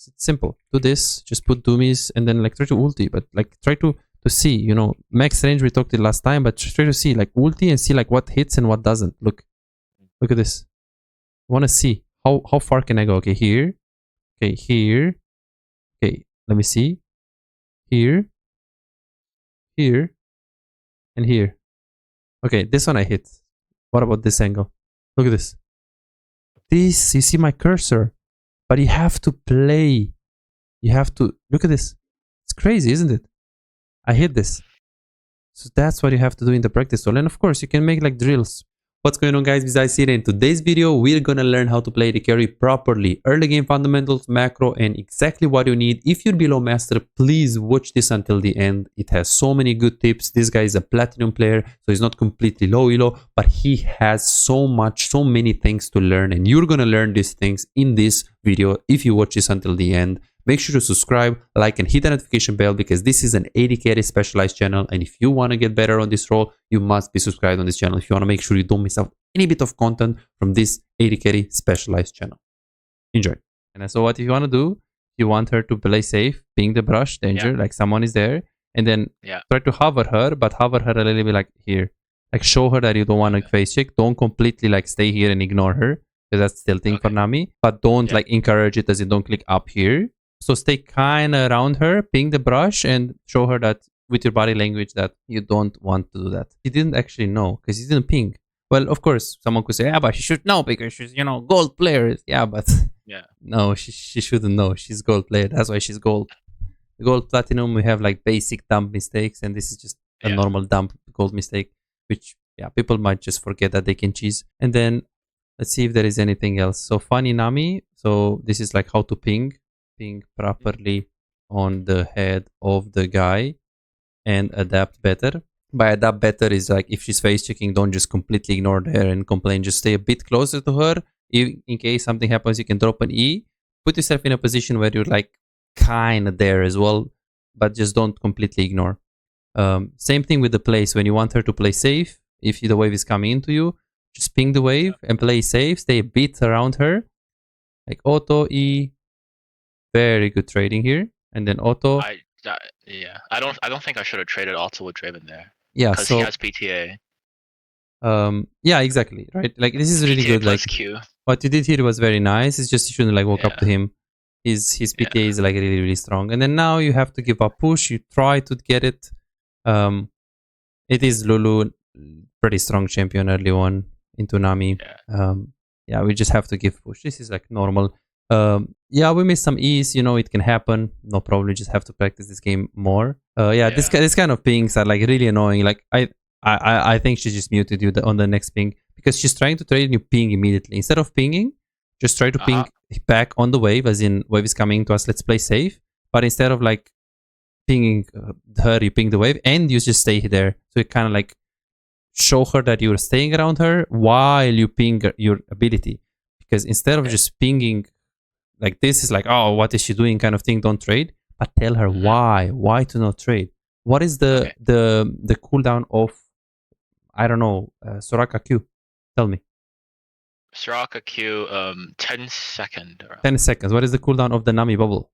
It's simple. Do this, just put doomies, and then like try to ulti, but like try to see, you know, max range we talked it last time, but try to see like ulti and see like what hits and what doesn't. Look at this. I want to see how far can I go. Okay, here. Okay, here. Okay, let me see. Here. Here. And here. Okay, this one I hit. What about this angle? Look at this. This, you see my cursor, but you have to play. You have to look at this. It's crazy, isn't it? I hit this. So that's what you have to do in the practice tool. And of course, you can make like drills. What's going on, guys? Besides here, in today's video, we're gonna learn how to play the carry properly. Early game fundamentals, macro, and exactly what you need. If you're below master, please watch this until the end. It has so many good tips. This guy is a platinum player, so he's not completely low elo, but he has so many things to learn, and you're gonna learn these things in this video if you watch this until the end. Make sure to subscribe, like, and hit the notification bell because this is an AD carry specialized channel. And if you want to get better on this role, you must be subscribed on this channel if you want to make sure you don't miss out any bit of content from this AD carry specialized channel. Enjoy. And so what you want to do, you want her to play safe, ping the brush, danger, like someone is there. And then try to hover her, but hover her a little bit like here. Like show her that you don't want to face check. Don't completely like stay here and ignore her because that's still thing for Nami. But don't like encourage it as in don't click up here. So stay kind of around her, ping the brush, and show her that with your body language that you don't want to do that. He didn't actually know because he didn't ping. Well, of course, someone could say, yeah, but she should know because she's, you know, gold player. Yeah, but no, she shouldn't know. She's gold player. That's why she's gold. Gold, platinum, we have like basic dumb mistakes, and this is just a normal dumb gold mistake, which, people might just forget that they can cheese. And then let's see if there is anything else. So funny Nami. So this is like how to ping properly on the head of the guy and adapt better. By adapt better is like if she's face checking, don't just completely ignore her and complain. Just stay a bit closer to her. In case something happens, you can drop an E. Put yourself in a position where you're like kind of there as well, but just don't completely ignore. Same thing with the place. When you want her to play safe, if the wave is coming into you, just ping the wave and play safe. Stay a bit around her, like auto E. Very good trading here, and then auto. I don't think I should have traded auto with Draven there. Yeah, because he has PTA. Yeah, exactly, right. Like this is really good. Like Q. What you did here was very nice. It's just you shouldn't like walk up to him. His PTA is like really strong, and then now you have to give a push. You try to get it. It is Lulu, pretty strong champion early on into Nami. We just have to give push. This is like normal. We missed some E's, you know, it can happen, no problem. You just have to practice this game more. This kind of pings are like really annoying. Like I think she just muted you on the next ping because she's trying to trade and you ping immediately. Instead of pinging, just try to ping back on the wave, as in wave is coming to us, let's play safe. But instead of like pinging her, you ping the wave and you just stay there. So you kind of like show her that you're staying around her while you ping your ability. Because instead of just pinging like this is like, oh, what is she doing kind of thing, don't trade, but tell her why to not trade. What is the cooldown of, I don't know, Soraka Q? Tell me. Soraka Q, 10 seconds. 10 seconds. What is the cooldown of the Nami bubble?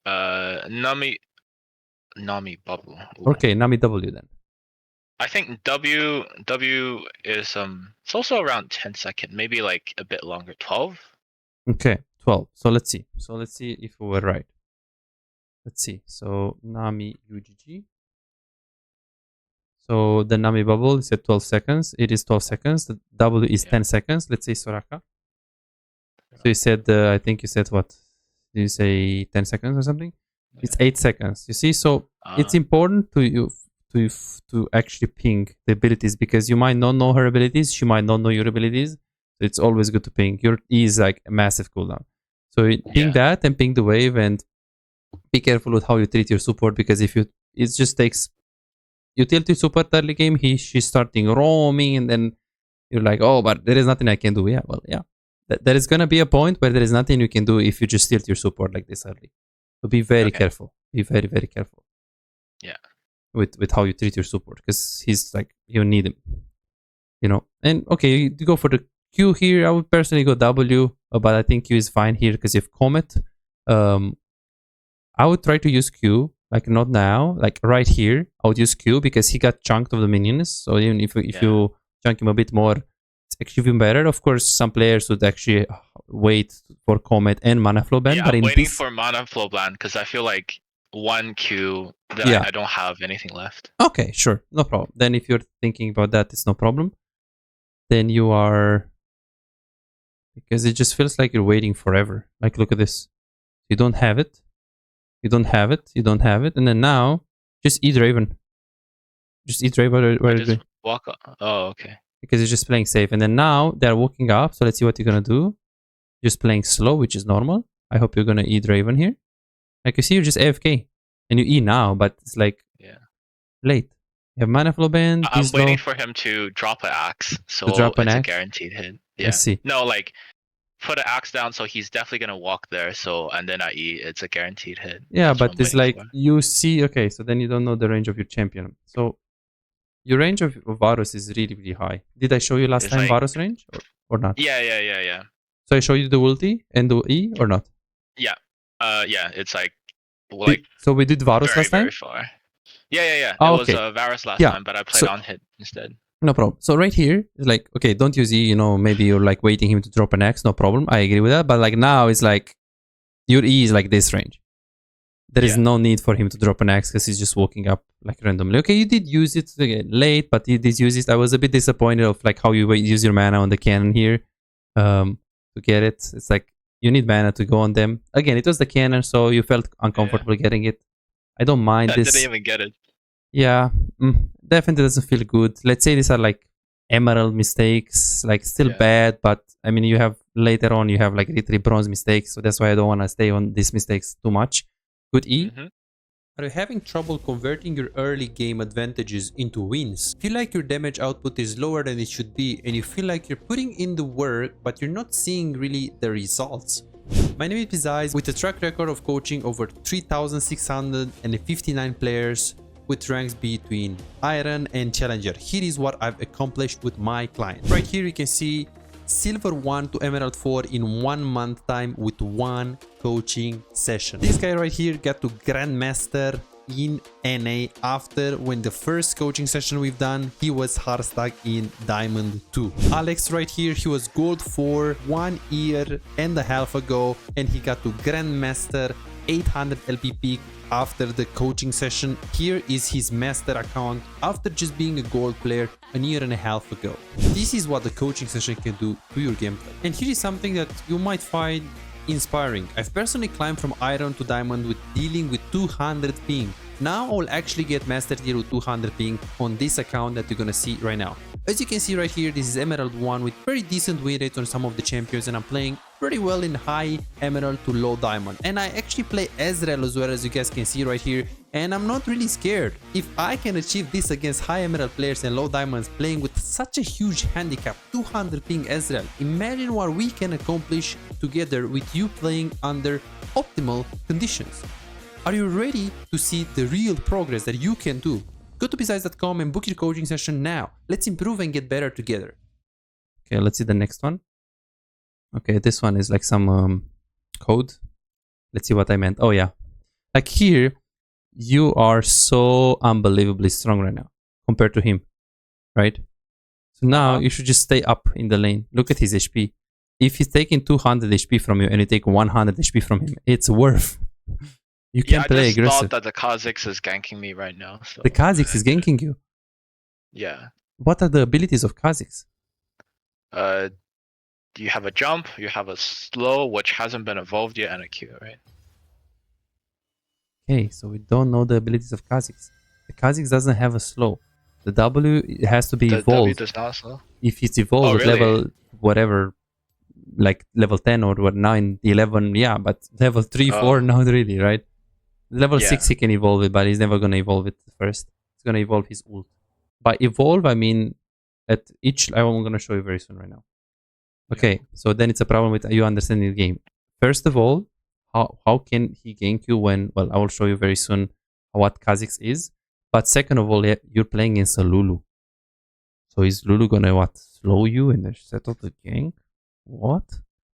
Nami bubble. Ooh. Okay, Nami W then. I think W is it's also around 10 seconds, maybe like a bit longer, 12. Okay, 12. So let's see. If we were right. Let's see. So Nami UGG. So the Nami bubble is at 12 seconds. It is 12 seconds. The W is 10 seconds. Let's say Soraka. So you said, I think you said what? Did you say 10 seconds or something? It's 8 seconds. You see, so it's important to actually ping the abilities because you might not know her abilities. She might not know your abilities. So it's always good to ping. Your E is like a massive cooldown. So ping that and ping the wave and be careful with how you treat your support because if it just takes, you tilt your support early game, she's starting roaming and then you're like, oh, but there is nothing I can do. Yeah, well, yeah. There is going to be a point where there is nothing you can do if you just tilt your support like this early. So be very careful. Be very, very careful. Yeah. With how you treat your support because he's like, you need him. You know, and okay, you go for the Q here. I would personally go W, but I think Q is fine here because you have Comet. I would try to use Q, like not now, like right here. I would use Q because he got chunked of the minions. So even if you chunk him a bit more, it's actually even better. Of course, some players would actually wait for Comet and Mana Flow ban. Yeah, but I'm in waiting this, for Mana Flow ban because I feel like 1Q, then Yeah. I don't have anything left. Okay, sure, no problem. Then if you're thinking about that, it's no problem. Then you are, because it just feels like you're waiting forever. Like look at this. You don't have it. You don't have it. You don't have it. And then now, just eat Draven. Just eat Draven. What are you doing? Walk up. Oh, okay. Because you're just playing safe. And then now they're walking up. So let's see what you're gonna do. Just playing slow, which is normal. I hope you're gonna E Draven here. Like you see, you're just AFK. And you E now, but it's like late. You have Mana Flow band. I'm waiting for him to drop an axe, so drop an it's axe? a guaranteed hit. Yeah. Let's see. No, like put an axe down, so he's definitely gonna walk there. So and then I E, it's a guaranteed hit. Yeah, That's what but I'm it's waiting like for. you see. Okay, so then you don't know the range of your champion. So your range of Varus is really, really high. Did I show you last It's time like- Varus range or not? Yeah. So I show you the ulti and the E or not? Yeah, it's like So we did Varus very last time? very far. Yeah. Oh, It was okay. Varus last Yeah, time, but I played so- on hit instead. No problem. So right here, it's like, okay, don't use E, you know, maybe you're like waiting him to drop an X, no problem. I agree with that. But like now it's like your E is like this range. There is no need for him to drop an X because he's just walking up like randomly. Okay, you did use it late, but you did use it. I was a bit disappointed of like how you use your mana on the cannon here to get it. It's like you need mana to go on them. Again, it was the cannon, so you felt uncomfortable getting it. I don't mind I this. didn't even get it. Yeah, definitely doesn't feel good. Let's say these are like emerald mistakes, like still bad, but I mean, you have later on, you have like literally bronze mistakes, so that's why I don't want to stay on these mistakes too much. Good E. Are you having trouble converting your early game advantages into wins? Feel like your damage output is lower than it should be and you feel like you're putting in the work but you're not seeing really the results? My name is Pizais with a track record of coaching over 3,659 players with ranks between Iron and Challenger. Here is what I've accomplished with my client. Right here you can see Silver 1 to Emerald 4 in 1 month time with 1 coaching session. This guy right here got to Grandmaster in NA after when the first coaching session we've done, he was hard stuck in Diamond 2. Alex right here, he was Gold 4 1 year and a half ago and he got to Grandmaster 800 LP peak after the coaching session. Here is his master account after just being a gold player a year and a half ago. This is what the coaching session can do to your gameplay. And here is something that you might find inspiring. I've personally climbed from Iron to Diamond with dealing with 200 ping. Now I'll actually get Master Tier with 200 ping on this account that you're gonna see right now. As you can see right here, this is Emerald 1 with very decent win rates on some of the champions, and I'm playing pretty well in high Emerald to low Diamond. And I actually play Ezreal as well, as you guys can see right here, and I'm not really scared. If I can achieve this against high Emerald players and low Diamonds playing with such a huge handicap, 200 ping Ezreal, imagine what we can accomplish together with you playing under optimal conditions. Are you ready to see the real progress that you can do? Go to pizais.com and book your coaching session now. Let's improve and get better together. Okay, let's see the next one. Okay, this one is like some code. Let's see what I meant. Oh yeah, like here, you are so unbelievably strong right now compared to him, right? So now you should just stay up in the lane. Look at his HP. If he's taking 200 HP from you and you take 100 HP from him, it's worth. You can play aggressive. I just thought that the Kha'Zix is ganking me right now. So. The Kha'Zix is ganking you? Yeah. What are the abilities of Kha'Zix? You have a jump, you have a slow, which hasn't been evolved yet, and a Q, right? Okay, so we don't know the abilities of Kha'Zix. The Kha'Zix doesn't have a slow. The W has to be The evolved. W does not slow? If it's evolved at level whatever, like level 10 or what, 9, 11, yeah, but level 3, 4, not really, right? Level 6 he can evolve it, but he's never going to evolve it first. He's going to evolve his ult. By evolve, I mean at each... I'm going to show you very soon right now. Okay, so then it's a problem with you understanding the game. First of all, how can he gank you when... Well, I will show you very soon what Kha'Zix is. But second of all, you're playing against a Lulu. So is Lulu going to what? Slow you and then set up the gank? What?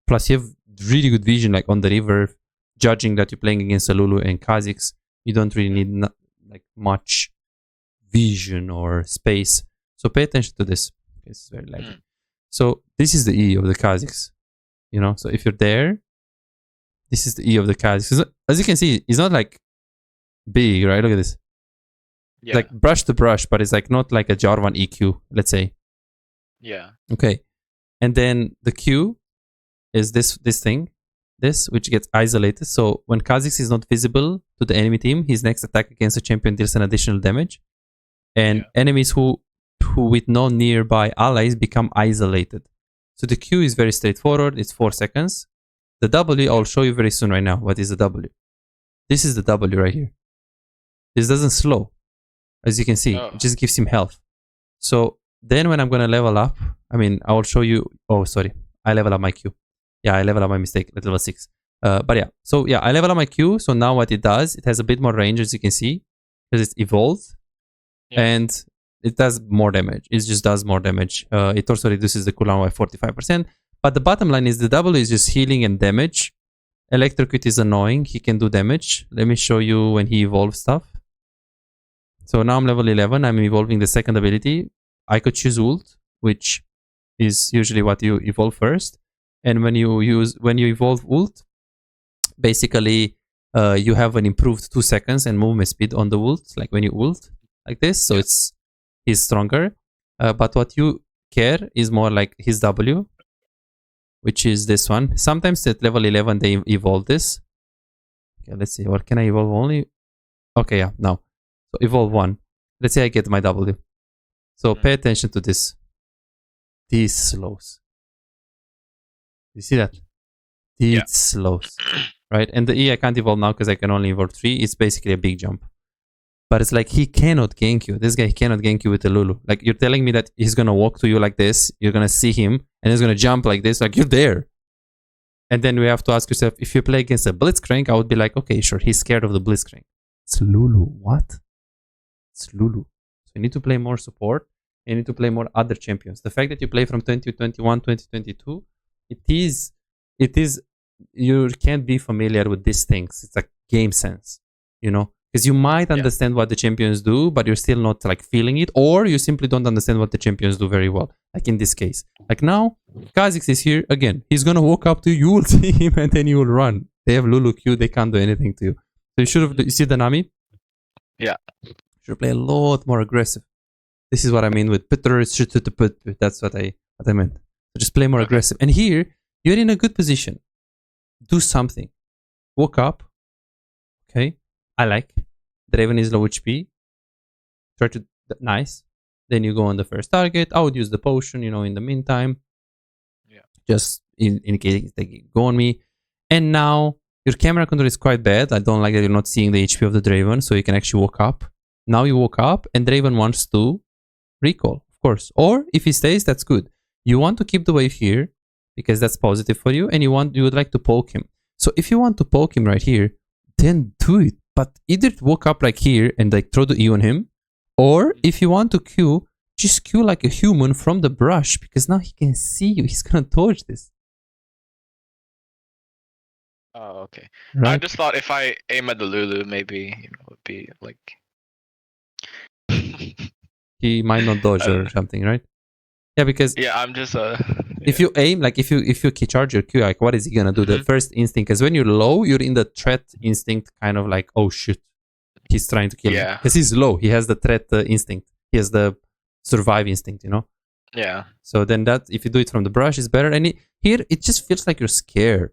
Plus you have really good vision like on the river. judging that you're playing against a Lulu and Kha'Zix, you don't really need like much vision or space. So pay attention to this. This is very laggy. So this is the E of the Kha'Zix. You know, so if you're there, this is the E of the Kha'Zix. As you can see, it's not like big, right? Look at this. Yeah. Like brush to brush, but it's like not like a Jarvan EQ, let's say. Yeah. Okay. And then the Q is this thing, which gets isolated. So when Kha'Zix is not visible to the enemy team, his next attack against a champion deals an additional damage. And enemies who with no nearby allies become isolated. So the Q is very straightforward. It's 4 seconds. The W, I'll show you very soon right now. What is the W? This is the W right here. This doesn't slow. As you can see, it just gives him health. So then when I'm going to level up, I mean, I will show you. Oh, sorry. I level up my Q. Yeah, I level up my mistake at level 6. But yeah, so yeah, I level up my Q. So now what it does, it has a bit more range, as you can see, because it's evolved. Yeah. And it does more damage. It just does more damage. It also reduces the cooldown by 45%. But the bottom line is the W is just healing and damage. Electrocute is annoying. He can do damage. Let me show you when he evolves stuff. So now I'm level 11. I'm evolving the second ability. I could choose ult, which is usually what you evolve first. And when you evolve ult, basically you have an improved 2 seconds and movement speed on the ult, like when you ult like this. So he's stronger. But what you care is more like his W, which is this one. Sometimes at level 11 they evolve this. Okay, let's see. Or can I evolve only? Okay, yeah, now. So evolve 1. Let's say I get my W. So pay attention to this. These slows. You see that? These slows. Right? And the E I can't evolve now because I can only evolve 3. It's basically a big jump. But it's like he cannot gank you. This guy cannot gank you with the Lulu. Like you're telling me that he's going to walk to you like this. You're going to see him and he's going to jump like this. Like you're there. And then we have to ask yourself, if you play against a Blitzcrank, I would be like, okay, sure. He's scared of the Blitzcrank. It's Lulu. What? It's Lulu. So you need to play more support. You need to play more other champions. The fact that you play from 2021, 2022, it is, you can't be familiar with these things. It's like game sense, you know? Because you might understand what the champions do, but you're still not like feeling it, or you simply don't understand what the champions do very well. Like in this case. Like now, Kha'Zix is here again. He's gonna walk up to you, you will see him, and then you will run. They have Lulu Q, they can't do anything to you. So you should have, you see the Nami? Yeah. You should play a lot more aggressive. This is what I mean with Peter. That's what I meant. So just play more aggressive. And here, you're in a good position. Do something. Walk up. Okay. I like. Draven is low HP. Try to nice. Then you go on the first target. I would use the potion, you know, in the meantime. Yeah. Just in case they go on me. And now your camera control is quite bad. I don't like that you're not seeing the HP of the Draven, so you can actually walk up. Now you walk up and Draven wants to recall, of course. Or if he stays, that's good. You want to keep the wave here because that's positive for you, and you would like to poke him. So if you want to poke him right here, then do it. But either walk up like here and like throw the E on him, or if you want to Q, just Q like a human from the brush, because now he can see you. He's gonna dodge this. Oh, okay. Right? I just thought if I aim at the Lulu, maybe it would be like. He might not dodge or something, right? Yeah, because I'm just if you aim, like if you charge your Q, like what is he gonna do? The first instinct, because when you're low, you're in the threat instinct, kind of like, oh shit, he's trying to kill me. Because he's low, he has the threat instinct, he has the survive instinct, you know. Yeah. So then that, if you do it from the brush, is better. And here it just feels like you're scared.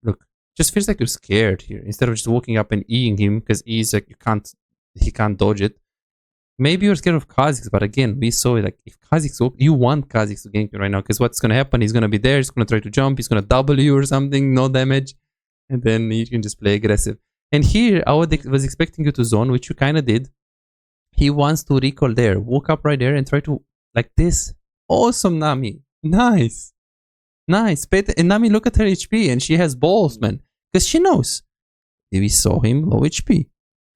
Look, just feels like you're scared here instead of just walking up and Eing him, because E's like he can't dodge it. Maybe you're scared of Kha'Zix, but again, we saw it, like if Kha'Zix, you want Kha'Zix to gank you right now, because what's going to happen, he's going to be there, he's going to try to jump, he's going to double you or something, no damage, and then you can just play aggressive. And here, I was expecting you to zone, which you kind of did. He wants to recall there, walk up right there and try to, like this. Awesome, Nami. Nice. Nice. And Nami, look at her HP, and she has balls, man, because she knows. We saw him low HP.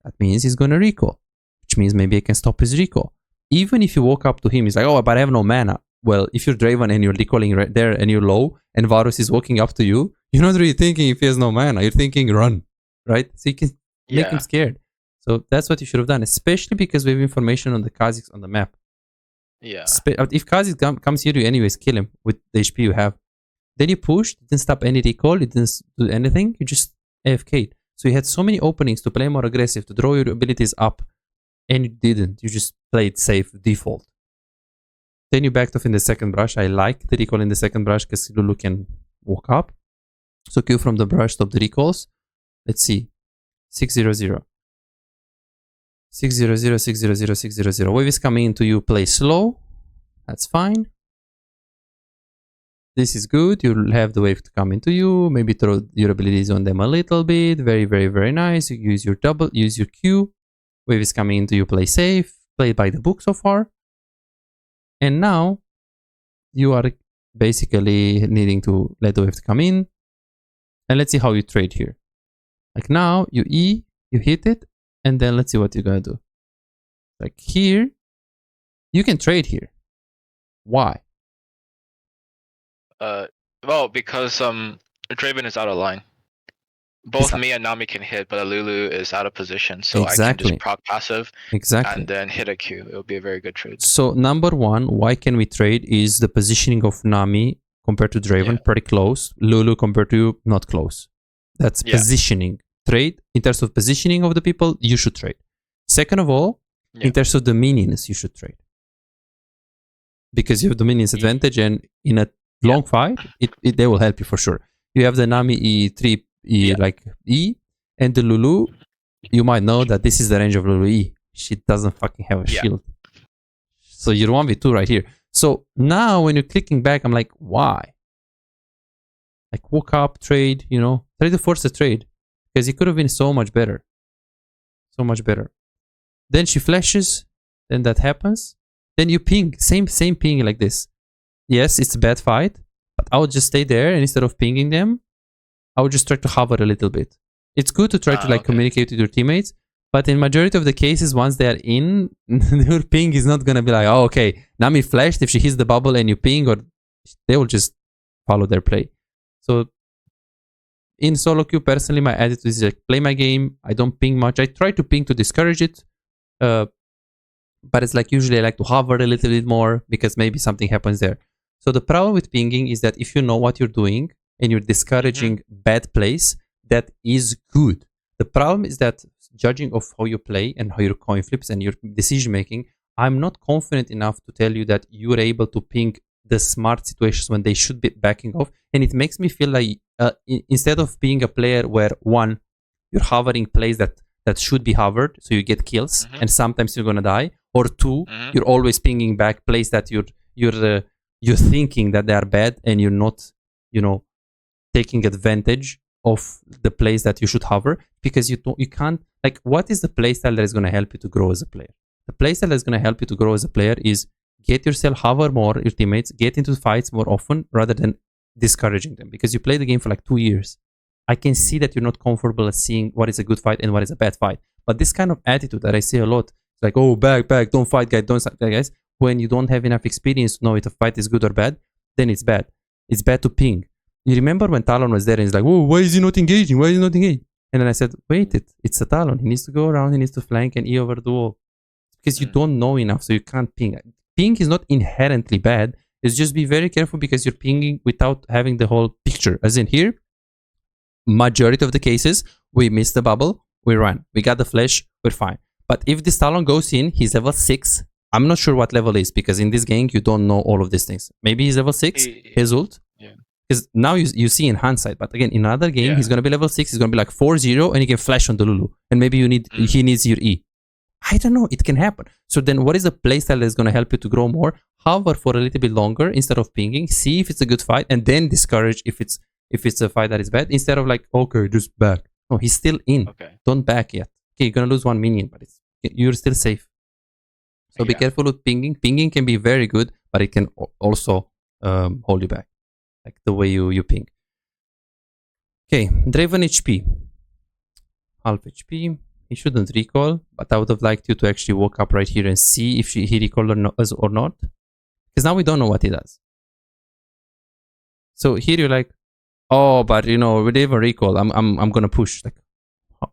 That means he's going to recall. Which means maybe I can stop his recall. Even if you walk up to him, he's like, oh, but I have no mana. well, if you're Draven and you're recalling right there and you're low and Varus is walking up to you, you're not really thinking if he has no mana. You're thinking run, right? So you can make him scared. So that's what you should have done, especially because we have information on the Kha'Zix on the map. Yeah. If Kha'Zix comes here, you anyways kill him with the HP you have. Then you pushed, didn't stop any recall, it didn't do anything, you just AFK'd. So you had so many openings to play more aggressive, to draw your abilities up, and you didn't. You just played safe default. Then you backed off in the second brush. I like the recall in the second brush because Lulu can walk up. So Q from the brush, stop the recalls. Let's see. 600. 600, 600, 600. Wave is coming into you, play slow. That's fine. This is good. You'll have the wave to come into you. Maybe throw your abilities on them a little bit. Very, very, very nice. You use your double, use your Q. Wave is coming into you, play safe. Play by the book so far. And now you are basically needing to let the wave to come in. And let's see how you trade here. Like now you E, you hit it, and then let's see what you're gonna do. Like here, you can trade here. Why? Well, because Draven is out of line. Both me and Nami can hit, but Lulu is out of position, so I can just proc passive and then hit a Q. It will be a very good trade. So number one, why can we trade is the positioning of Nami compared to Draven, pretty close. Lulu compared to you, not close. That's positioning. Trade, in terms of positioning of the people, you should trade. Second of all, in terms of the minions, you should trade. Because you have the minions advantage, and in a long fight, they will help you for sure. You have the Nami E3 like E, and the Lulu, you might know that this is the range of Lulu E. She doesn't fucking have a shield. So you're 1v2 right here. So now when you're clicking back, I'm like, why? Like walk up, trade, you know, try to force a trade. Because it could have been so much better. So much better. Then she flashes, then that happens. Then you ping, same ping like this. Yes, it's a bad fight, but I would just stay there, and instead of pinging them, I would just try to hover a little bit. It's good to try to communicate with your teammates, but in majority of the cases, once they are in, your ping is not gonna be like, oh, okay, Nami flashed, if she hits the bubble and you ping, or they will just follow their play. So in solo queue, personally, my attitude is like, play my game, I don't ping much. I try to ping to discourage it, but it's like usually I like to hover a little bit more because maybe something happens there. So the problem with pinging is that if you know what you're doing and you're discouraging bad plays, that is good. The problem is that judging of how you play and how your coin flips and your decision making, I'm not confident enough to tell you that you're able to ping the smart situations when they should be backing off. And it makes me feel like instead of being a player where one, you're hovering plays that should be hovered, so you get kills, and sometimes you're gonna die, or two, you're always pinging back plays that you're thinking that they are bad, and you're not, you know, taking advantage of the plays that you should hover, because you can't, like, what is the playstyle that is going to help you to grow as a player? The playstyle that is going to help you to grow as a player is get yourself, hover more, your teammates, get into fights more often rather than discouraging them, because you play the game for like 2 years. I can see that you're not comfortable at seeing what is a good fight and what is a bad fight. But this kind of attitude that I see a lot, it's like, oh, back, don't fight, guys, don't fight, guys. When you don't have enough experience to know if a fight is good or bad, then it's bad. It's bad to ping. You remember when Talon was there and he's like, oh, why is he not engaging? Why is he not engaging? And then I said, wait, it's a Talon. He needs to go around, he needs to flank and E over the wall. Because you don't know enough, so you can't ping. Ping is not inherently bad. It's just be very careful because you're pinging without having the whole picture. As in here, majority of the cases, we miss the bubble, we run. We got the flash, we're fine. But if this Talon goes in, he's level 6. I'm not sure what level is, because in this game, you don't know all of these things. Maybe he's level 6, his ult. Because now you see in hindsight, but again, in another game, he's going to be level 6, he's going to be like 4-0, and he can flash on the Lulu. And maybe he needs your E. I don't know, it can happen. So then what is the playstyle that's going to help you to grow more? Hover for a little bit longer instead of pinging, see if it's a good fight, and then discourage if it's a fight that is bad, instead of like, okay, just back. No, he's still in. Don't back yet. Okay, you're going to lose 1 minion, but you're still safe. So be careful with pinging. Pinging can be very good, but it can also hold you back. Like the way you ping. Okay, Draven HP. Half HP. He shouldn't recall, but I would have liked you to actually walk up right here and see if he recalled or not. Because Because now we don't know what he does. So here you're like, oh, but you know, with Draven recall, I'm gonna push. Like,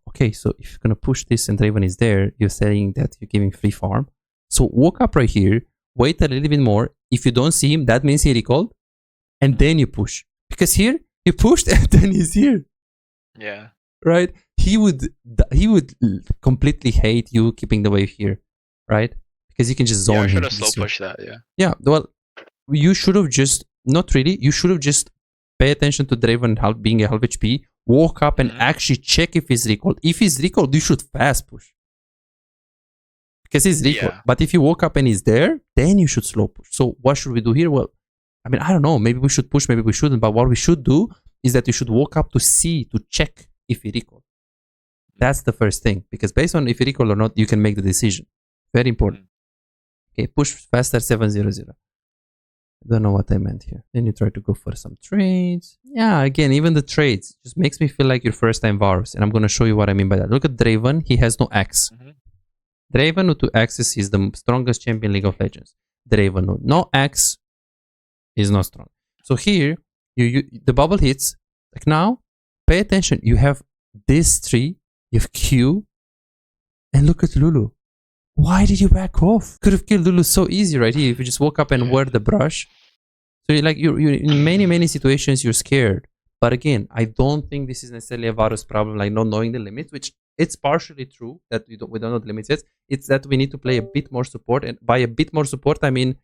okay, so if you're gonna push this and Draven is there, you're saying that you're giving free farm. So walk up right here, wait a little bit more. If you don't see him, that means he recalled, and then you push. Because here you pushed and then he's here. Yeah. Right? He would completely hate you keeping the wave here, right? Because you can just zone him. I should have slow pushed that. Yeah. Yeah. Well, you should have just not really. You should have just pay attention to Draven being a half HP. Walk up and actually check if he's recalled. If he's recalled, you should fast push. Because he's recalled. Yeah. But if you walk up and he's there, then you should slow push. So what should we do here? Well, I mean, I don't know. Maybe we should push, maybe we shouldn't. But what we should do is that you should walk up to see, to check if he recalled. That's the first thing. Because based on if he recalled or not, you can make the decision. Very important. Okay, push faster 700. I don't know what I meant here. Then you try to go for some trades. Yeah, again, even the trades just makes me feel like your first time Varus. And I'm going to show you what I mean by that. Look at Draven. He has no axe. Draven with 2 axes is the strongest champion in League of Legends. Draven with no axe is not strong. So here, the bubble hits. Like now, pay attention. You have this tree. You have Q. And look at Lulu. Why did you back off? Could have killed Lulu so easy right here if you just woke up and wear the brush. So you're in many situations you're scared. But again, I don't think this is necessarily a Varus problem, like not knowing the limits, which it's partially true that we don't know the limits yet. It's that we need to play a bit more support, and by a bit more support I mean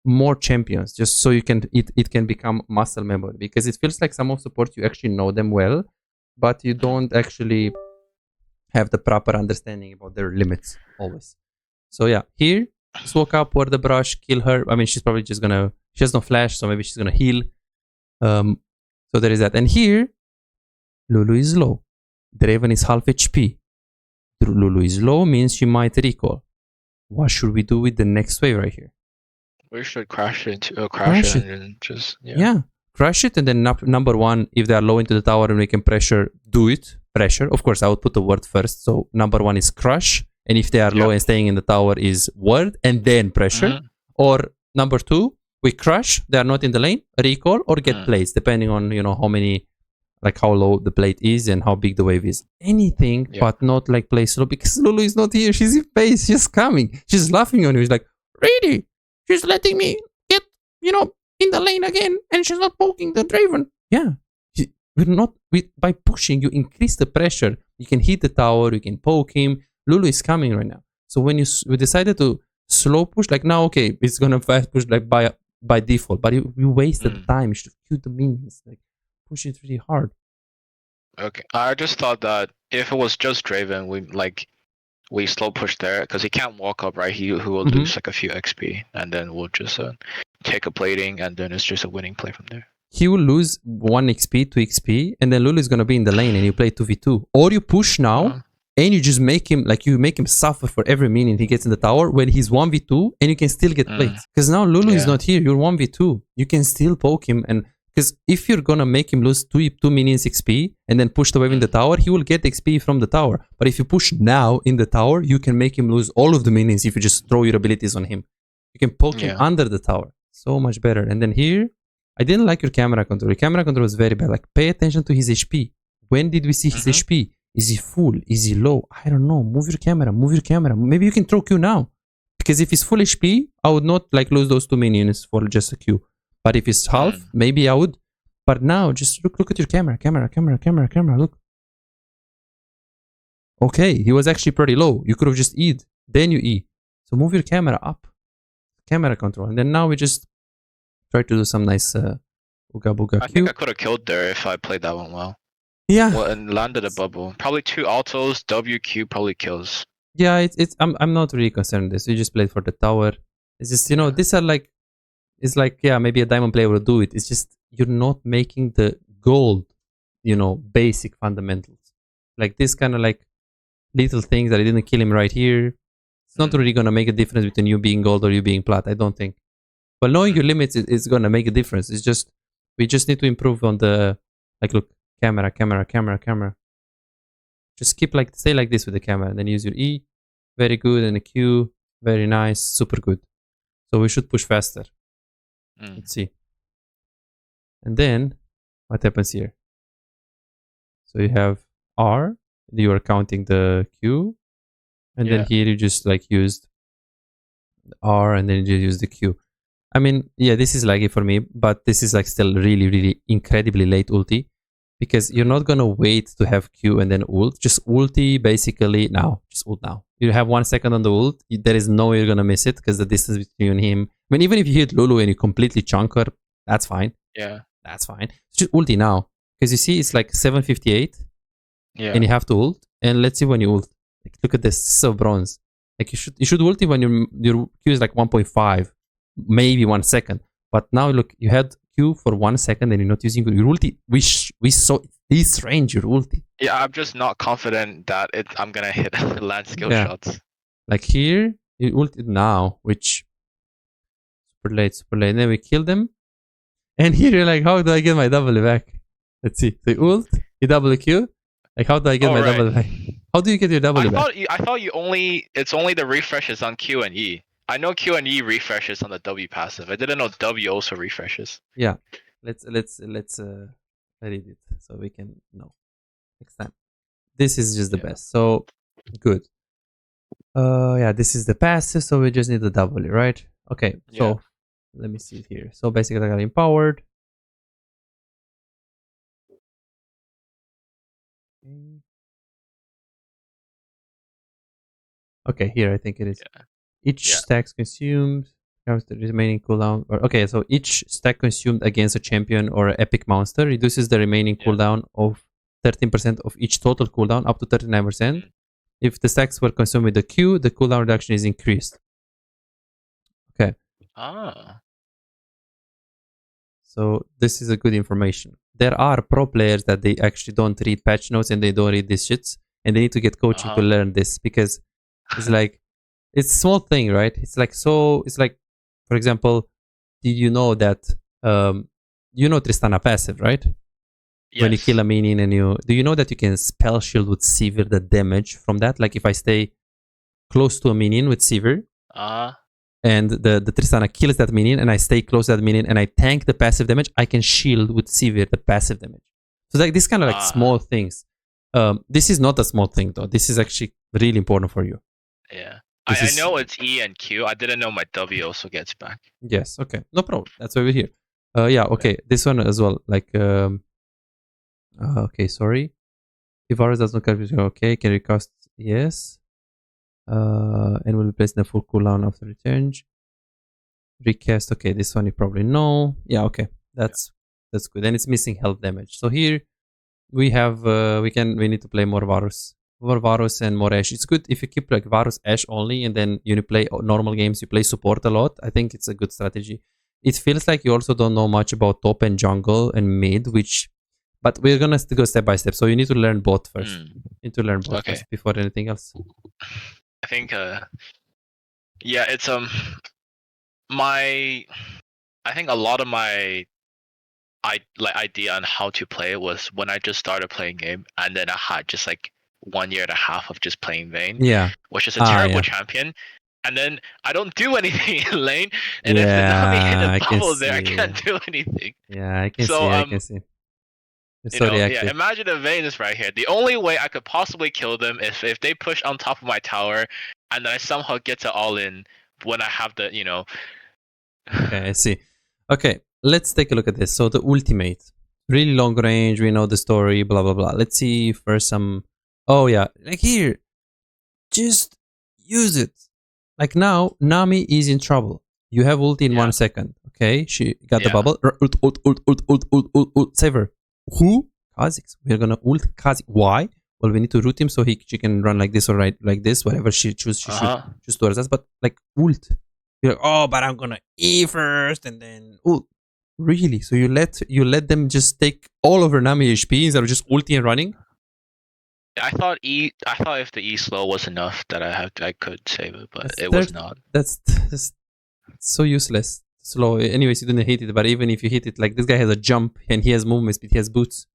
more champions, just so you can it can become muscle memory. Because it feels like some of support you actually know them well, but you don't actually have the proper understanding about their limits always. So yeah, here, just walk up, wear the brush, kill her. I mean, she's probably just gonna, she has no flash, so maybe she's gonna heal. So there is that. And here, Lulu is low. Draven is half HP. Lulu is low means she might recall. What should we do with the next wave right here? We should crash it, crash it and just, yeah, crash it. And then number one, if they are low into the tower and we can pressure, do it. Pressure. Of course, I would put the word first. So number one is crush. And if they are low and staying in the tower is word and then pressure. Or number two, we crush, they are not in the lane, recall or get plates, depending on, you know, how many, like how low the plate is and how big the wave is. Anything but not like play slow, because Lulu is not here. She's in base. She's coming. She's laughing on you. She's like, really? She's letting me get, you know, in the lane again and she's not poking the Draven. Yeah. By pushing, you increase the pressure. You can hit the tower, you can poke him. Lulu is coming right now. So when we decided to slow push, like now, okay, it's gonna fast push like by default, but you wasted time. You should kill the minions, like push it really hard. Okay, I just thought that if it was just Draven, we slow push there because he can't walk up, right? He will lose like a few XP, and then we'll just take a plating, and then it's just a winning play from there. He will lose 1 XP, 2 XP, and then Lulu is gonna be in the lane, and you play 2v2, or you push now. And you just make him, like you make him suffer for every minion he gets in the tower when he's 1v2 and you can still get plates. Because now Lulu is not here, you're 1v2. You can still poke him, and because if you're gonna make him lose 2 minions XP and then push the wave in the tower, he will get XP from the tower. But if you push now in the tower, you can make him lose all of the minions if you just throw your abilities on him. You can poke him under the tower. So much better. And then here, I didn't like your camera control. Your camera control was very bad. Like, pay attention to his HP. When did we see his HP? Is he full? Is he low? I don't know. Move your camera. Move your camera. Maybe you can throw Q now. Because if he's full HP, I would not like lose those 2 minions for just a Q. But if it's half, maybe I would. But now, just look at your camera. Camera. Look. Okay, he was actually pretty low. You could have just E'd. Then you E. So move your camera up. Camera control. And then now we just try to do some nice Ooga Booga Q. I think I could have killed there if I played that one well. Yeah. Well, and landed a bubble. Probably 2 altos, WQ probably kills. Yeah, I'm not really concerned with this. We just played for the tower. It's just, you know, these are like, it's like, yeah, maybe a diamond player will do it. It's just, you're not making the gold, you know, basic fundamentals. Like this kind of like little things that I didn't kill him right here. It's not really going to make a difference between you being gold or you being plat, I don't think. But knowing your limits is going to make a difference. It's just, we just need to improve on the, like, look, camera. Just keep like, stay like this with the camera, and then use your E, very good, and a Q, very nice, super good. So we should push faster. Let's see. And then what happens here? So you have R, you are counting the Q, and then here you just like used R and then you just use the Q. I mean, yeah, this is laggy for me, but this is like still really, really incredibly late ulti, because you're not gonna wait to have Q and then ult. Just ulti basically now. Just ult now. You have 1 second on the ult. There is no way you're gonna miss it because the distance between you and him. I mean, even if you hit Lulu and you completely chunk her, that's fine. Yeah. That's fine. Just ulti now. Because you see, it's like 7:58. Yeah. And you have to ult. And let's see when you ult. Like, look at this. This is so bronze. Like you should ulti when your Q is like 1.5, maybe 1 second. But now look, you had Q for 1 second and you're not using your ulti. We saw this range your ulti. Yeah, I'm just not confident that I'm gonna hit land skill shots. Like here, you ulted now, which super late. And then we kill them. And here you're like, how do I get my W back? Let's see. So you ult, you WQ. Like, how do I get my W back? How do you get your W back? I thought it's only the refreshes on Q and E. I know Q and E refreshes on the W passive. I didn't know W also refreshes. Yeah. Let's read it so we can know next time. This is just the best. So good. Yeah, this is the passive, so we just need the W, right? Okay, so let me see it here. So basically I got empowered. Okay, here I think it is. Each stacks consumed counts the remaining cooldown. Okay, so each stack consumed against a champion or epic monster reduces the remaining cooldown of 13% of each total cooldown up to 39%. If the stacks were consumed with the Q, the cooldown reduction is increased. Okay. So this is a good information. There are pro players that they actually don't read patch notes and they don't read these shits, and they need to get coaching to learn this, because it's like, it's a small thing, right? It's like, for example, did you know that you know Tristana passive, right? Yes. When you kill a minion and do you know that you can spell shield with Sever the damage from that? Like if I stay close to a minion with Sever, and the Tristana kills that minion and I stay close to that minion and I tank the passive damage, I can shield with Sever the passive damage. So like this kind of like small things. This is not a small thing though. This is actually really important for you. Yeah. I know it's E and Q. I didn't know my W also gets back. Yes, okay. No problem. That's why we're here. Yeah, okay. This one as well. Like, okay, sorry. If Varus does not capture, okay. Can recast? Yes. And will be placed in the full cooldown after return. Recast. Okay, this one you probably know. Yeah, okay. That's good. And it's missing health damage. So here we have we need to play more Varus. More Varus and more Ashe. It's good if you keep like Varus Ashe only and then you play normal games, you play support a lot. I think it's a good strategy. It feels like you also don't know much about top and jungle and mid, but we're gonna go step by step. So you need to learn both first. You need to learn both first before anything else. I think yeah, it's I think a lot of my idea on how to play it was when I just started playing game, and then I had just like 1 year and a half of just playing Vayne, which is a terrible champion, and then I don't do anything in lane, and if the Nami hit a bubble there, I can't do anything. Yeah, I can see. It's so reactive. Yeah, imagine the Vayne is right here. The only way I could possibly kill them is if they push on top of my tower, and then I somehow get to all in when I have the, Okay, I see. Okay, let's take a look at this. So the ultimate, really long range. We know the story. Blah blah blah. Let's see first some. Oh yeah, like here, just use it. Like now, Nami is in trouble. You have ulti in 1 second. Okay, she got the bubble. Ult. Save her. Who? Kha'Zix. We're gonna ult Kha'Zix. Why? Well, we need to root him so she can run like this or right like this. Whatever she choose, she should choose towards us. But like ult. You're like, oh, but I'm gonna E first and then ult. Really? So you let them just take all over Nami HP instead of just ulti and running? I thought if the E slow was enough that I could save it, but it was not. That's so useless. Slow. Anyways, you didn't hit it, but even if you hit it, like this guy has a jump and he has movement speed, he has boots.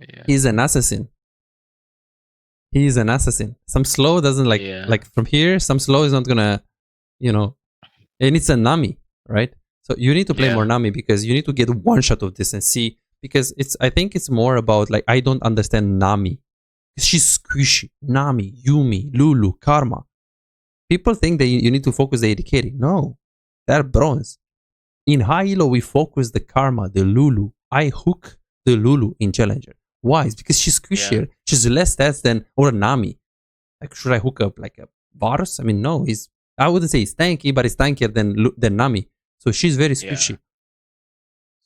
Yeah. He's an assassin. He's an assassin. Some slow doesn't like from here. Some slow is not gonna, and it's a Nami. right? So you need to play Yeah. more Nami because you need to get one shot of this and see, because I think it's more about like, I don't understand Nami. She's squishy. Nami, Yumi, Lulu, Karma. People think that you need to focus the AD carry. No, they're bronze. In high elo, we focus the Karma, the Lulu. I hook the Lulu in Challenger. Why? It's because she's squishier. Yeah. She's less stats than, or Nami. Like, should I hook up like a Varus? I mean, no, I wouldn't say he's tanky, but he's tankier than Nami. So she's very squishy. Yeah.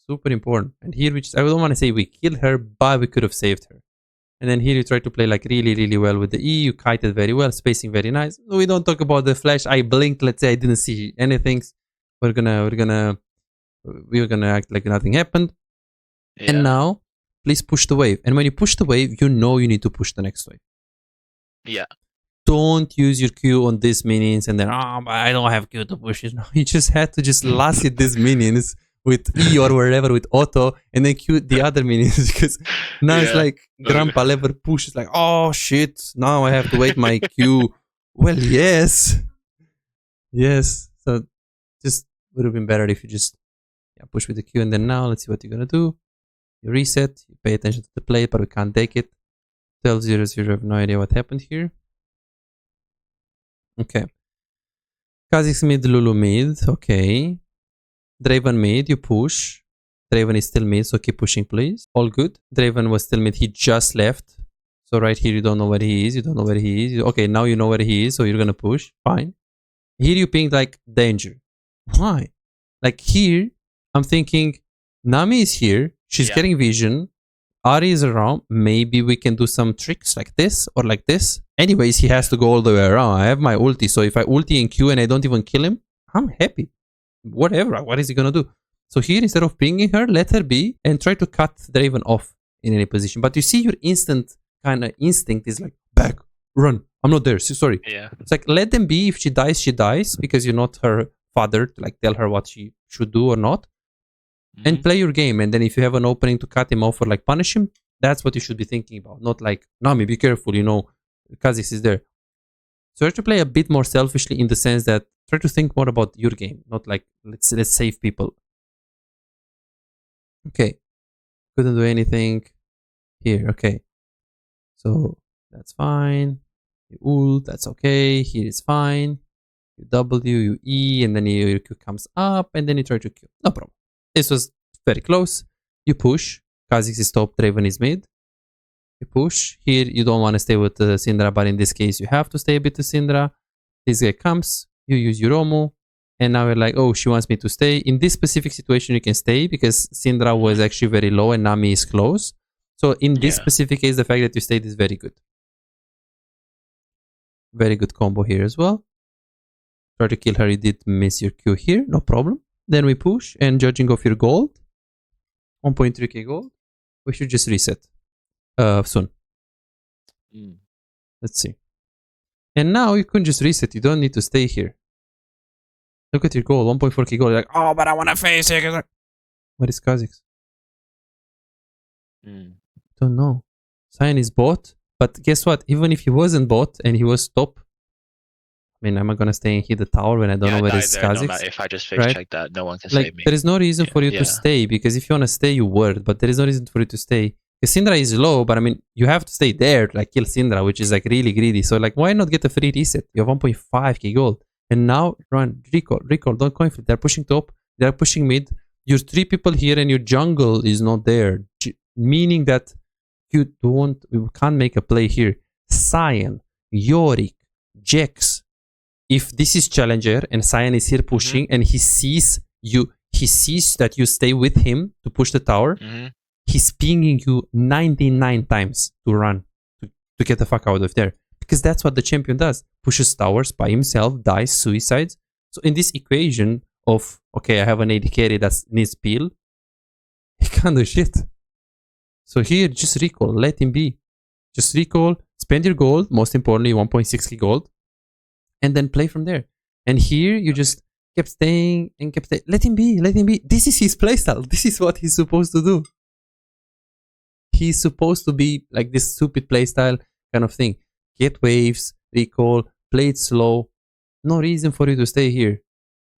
Super important. And here, I don't want to say we killed her, but we could have saved her. And then here you try to play like really, really well with the E. You kited very well, spacing very nice. We don't talk about the flash. I blinked. Let's say I didn't see anything. We're gonna act like nothing happened. Yeah. And now, please push the wave. And when you push the wave, you know you need to push the next wave. Yeah. Don't use your Q on these minions and then, but I don't have Q to push it. No, you just had to just last hit these minions with E or wherever with auto, and then Q the other minions, because now it's like Grandpa lever push. It's like, oh shit, now I have to wait my Q. Well, yes. So just would have been better if you just push with the Q, and then now let's see what you're gonna do. You reset, you pay attention to the play, but we can't take it. 12-0-0, I have no idea what happened here. Okay. Kha'Zix mid, Lulu mid, okay. Draven mid, you push. Draven is still mid, so keep pushing, please. All good. Draven was still mid, he just left. So right here, you don't know where he is. Okay, now you know where he is, so you're gonna push. Fine. Here you ping like danger. Why? Like here, I'm thinking Nami is here. She's getting vision. Ari is around. Maybe we can do some tricks like this or like this. Anyways, he has to go all the way around. I have my ulti, so if I ulti in Q and I don't even kill him, I'm happy. Whatever, what is he gonna do? So here, instead of pinging her, let her be and try to cut Draven off in any position. But you see, your instinct is like, back, run. I'm not there, sorry. Yeah. It's like, let them be. If she dies, because you're not her father to like tell her what she should do or not. And play your game. And then if you have an opening to cut him off or like punish him, that's what you should be thinking about. Not like, Nami, be careful, Kha'Zix is there. So try to play a bit more selfishly, in the sense that try to think more about your game, not like let's save people. Okay, couldn't do anything here. Okay, so that's fine. You ult, that's okay. Here is fine. You W, you E, and then your Q comes up, and then you try to Q. No problem. This was very close. You push. Kha'Zix is top, Draven is mid. You push. Here, you don't want to stay with Syndra, but in this case, you have to stay a bit to Syndra. This guy comes. You use your Romu. And now we're like, oh, she wants me to stay. In this specific situation, you can stay because Syndra was actually very low and Nami is close. So in this specific case, the fact that you stayed is very good. Very good combo here as well. Try to kill her. You did miss your Q here. No problem. Then we push, and judging of your gold, 1.3k gold, we should just reset soon. Let's see. And now you can just reset. You don't need to stay here. Look at your gold, 1.4k gold. You're like, oh, but I want to face it. What is Kha'Zix? Don't know. Cyan is bot, but guess what? Even if he wasn't bot and he was top, I mean, am I gonna stay and hit the tower when I don't know where it's Kha'Zix? No, if I just face check that, no one can save me. There is no reason for you to stay, because if you wanna stay, you would, but there is no reason for you to stay. Because Syndra is low, but I mean, you have to stay there to like kill Syndra, which is like really greedy. So like, why not get a free reset? You have 1.5k gold. And now run, recall, don't coin flip. They're pushing top, they're pushing mid. Your 3 people here and your jungle is not there. Meaning that we can't make a play here. Cyan, Yorick, Jax. If this is Challenger and Cyan is here pushing and he sees that you stay with him to push the tower, he's pinging you 99 times to run, to get the fuck out of there. Because that's what the champion does. Pushes towers by himself, dies, suicides. So in this equation of, okay, I have an AD carry that needs peel, he can't do shit. So here, just recall, let him be. Just recall, spend your gold, most importantly, 1.6k gold, and then play from there. And here, you just kept staying and kept staying. Let him be, let him be. This is his playstyle. This is what he's supposed to do. He's supposed to be like this stupid playstyle kind of thing. Get waves, recall, play it slow. No reason for you to stay here.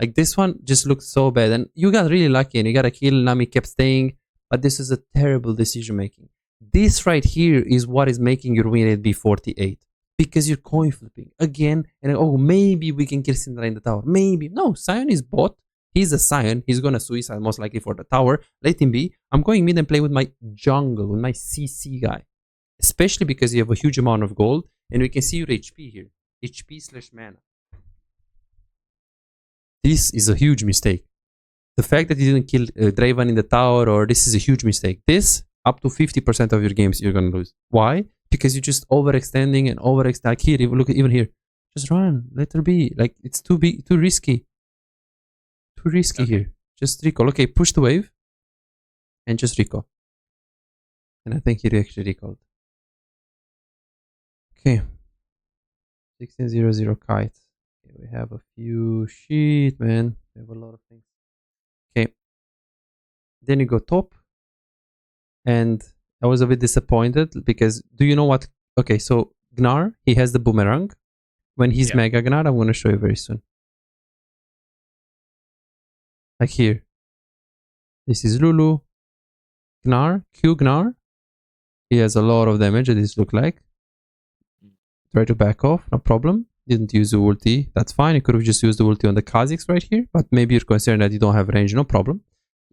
Like this one just looked so bad, and you got really lucky and you got a kill. Nami kept staying, but this is a terrible decision making. This right here is what is making your win rate be 48, because you're coin flipping again, and oh, maybe we can kill Syndra in the tower. Maybe. No, Sion is bot. He's a Sion. He's gonna suicide most likely for the tower. Let him be. I'm going mid and play with my jungle, with my CC guy. Especially because you have a huge amount of gold, and we can see your HP here. HP/mana. This is a huge mistake. The fact that you didn't kill Draven in the tower, or this is a huge mistake. This, up to 50% of your games you're gonna lose. Why? Because you're just overextending and overextending. Like here, look at even here. Just run. Let her be. Like it's too big, too risky. Too risky here. Just recall. Okay, push the wave. And just recall. And I think he actually recalled. Okay. 1600 kite. Okay, we have a few shit, man. We have a lot of things. Okay. Then you go top. And I was a bit disappointed because do you know what? Okay, so Gnar, he has the boomerang. When he's Mega Gnar, I'm going to show you very soon. Like here. This is Lulu. Gnar, Q Gnar. He has a lot of damage, this look like. Try to back off, no problem. Didn't use the ulti, that's fine. You could have just used the ulti on the Kha'Zix right here, but maybe you're concerned that you don't have range, no problem.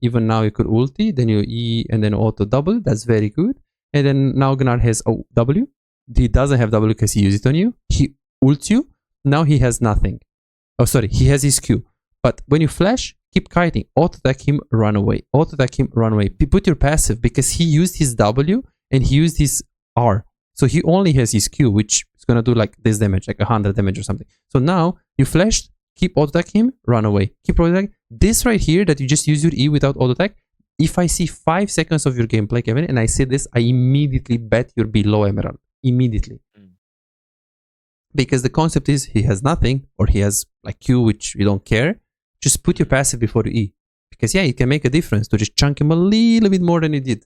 Even now you could ulti, then you E and then auto double, that's very good. And then now Gnar has W. He doesn't have W because he used it on you. He ults you, now he has nothing. Oh sorry, he has his Q. But when you flash, keep kiting, auto attack him, run away. Auto attack him, run away. Put your passive because he used his W and he used his R. So he only has his Q, which is going to do like this damage, like 100 damage or something. So now you flashed, keep auto attack him, run away. Keep auto attack. This right here that you just use your E without auto attack, if I see 5 seconds of your gameplay, Kevin, and I see this, I immediately bet you're below Emerald. Immediately. Because the concept is he has nothing, or he has like Q, which you don't care. Just put your passive before you E. Because yeah, it can make a difference to just chunk him a little bit more than you did.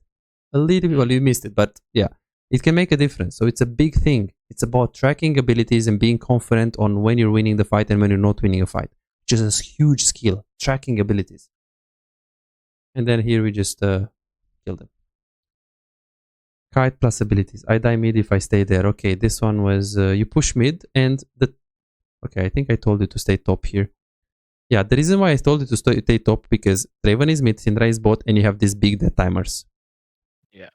A little bit, well, you missed it, but yeah. It can make a difference. So it's a big thing. It's about tracking abilities and being confident on when you're winning the fight and when you're not winning a fight. Just a huge skill. Tracking abilities. And then here we just kill them. Kite plus abilities. I die mid if I stay there. Okay, this one was you push mid and the... Okay, I think I told you to stay top here. Yeah, the reason why I told you to stay top because Draven is mid, Syndra is bot, and you have these big death timers. Yeah.